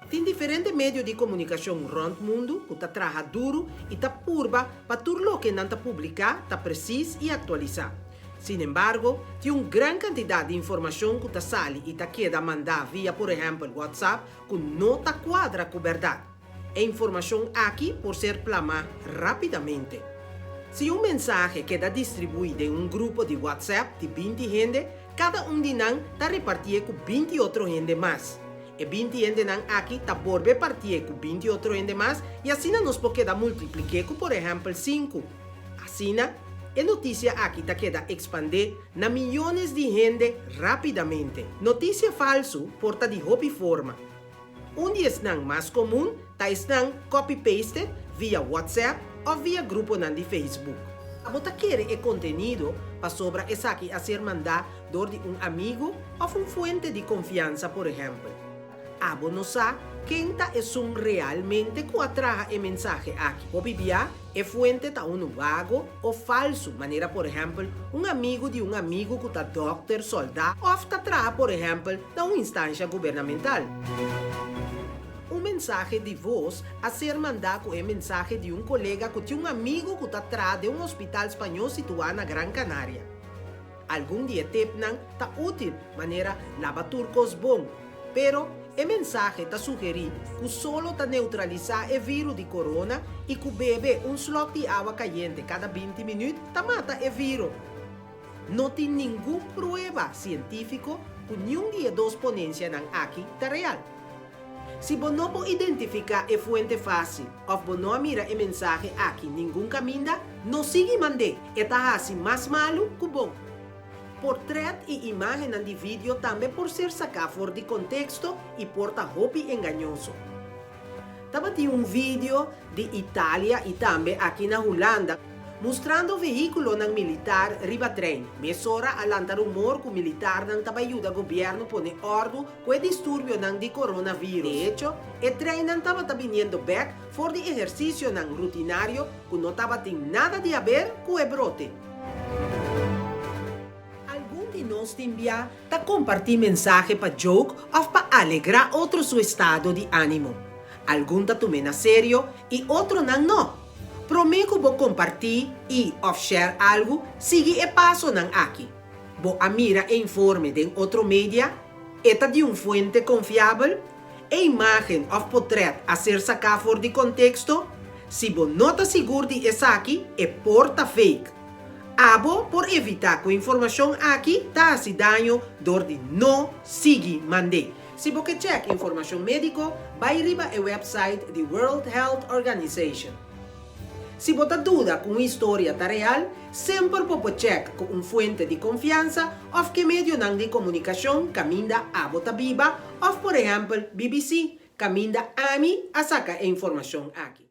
Tem diferentes meios de comunicação rond mundo que tá trabalha duro e tá purba para tudo lo que não tá publicar, tá preciso e atualizar. Sin embargo, tem uma grande quantidade de informação que tá sale e tá queda mandar via, por exemplo, WhatsApp, que não tá quadra com a verdade. A informação aqui por ser plasmada rapidamente. Se um mensagem queda distribuído em um grupo de WhatsApp de 20 gente, cada um de nós está repartido com 20 outros gente mais. E 20 gente nós aqui está por repartir com 20 outros gente mais e assim nos pode multiplicar com, por exemplo, 5. Assim, a notícia aqui está queda expandir na milhões de gente rapidamente. Notícia falso porta de hobby forma. Um dia mais comum está copy-paste via WhatsApp ou via grupo de Facebook. A bota quer o conteúdo para sobre essa aqui a ser mandado por um amigo ou uma fonte de confiança, por exemplo. A bo não sabe quem realmente que atraja o mensagem aqui. O bibia é fonte de um vago ou falso. Maneira, por exemplo, um amigo de um amigo que está doctor, soldado, ou está trabalha, por exemplo, de uma instância governamental. Um mensagem de voz a ser mandado com o mensagem de um colega que tem um amigo que está atrás de um hospital espanhol situado na Gran Canária. Algum dia tepnan está útil, maneira lava turcos bom, pero o mensagem está sugerindo que solo está neutralizar o vírus de corona e que bebe um slot de água caliente cada 20 minutos está mata o vírus. Não tem nenhuma prova científica que nenhum de duas ponências aqui está real. Se você não pode identificar a fonte fácil ou você não mira a mensagem aqui nenhum caminho, não siga mandar. Está assim mais malo que bom. Portrait e imagem de vídeo também por ser sacado fora de contexto e porta roupa enganoso. Estava um vídeo de Itália e também aqui na Holanda mostrando o veículo ng militar riba trem. Mesora alanta rumor que o militar não estava ajuda o governo a poner ordem com o distúrbio de coronavirus. De hecho, o trem não estava vindo back for de exercício rutinário que não estava tendo nada de a ver com o brote. Algum de nós envia para compartilhar mensagem para joke ou para alegrar outro seu estado de ânimo. Algum está tomando a sério e outro não. Prometo que vou compartilhar e share algo, siga o passo aqui. Vou mira e informe de outro mídia, esta de uma fonte confiável, a imagem ou portrait a ser sacado fora de contexto, se você não está seguro de essa aqui, é porta fake. Abo por evitar que a informação aqui está se dano dor de não seguir mandar. Se você quer informação médica, vai riba ao website da World Health Organization. Se você dúvida com uma história real, sempre pode checar com uma fonte de confiança ou que meio de comunicação caminha a bota viva ou, por exemplo, BBC caminha a mim a sacar a informação aqui.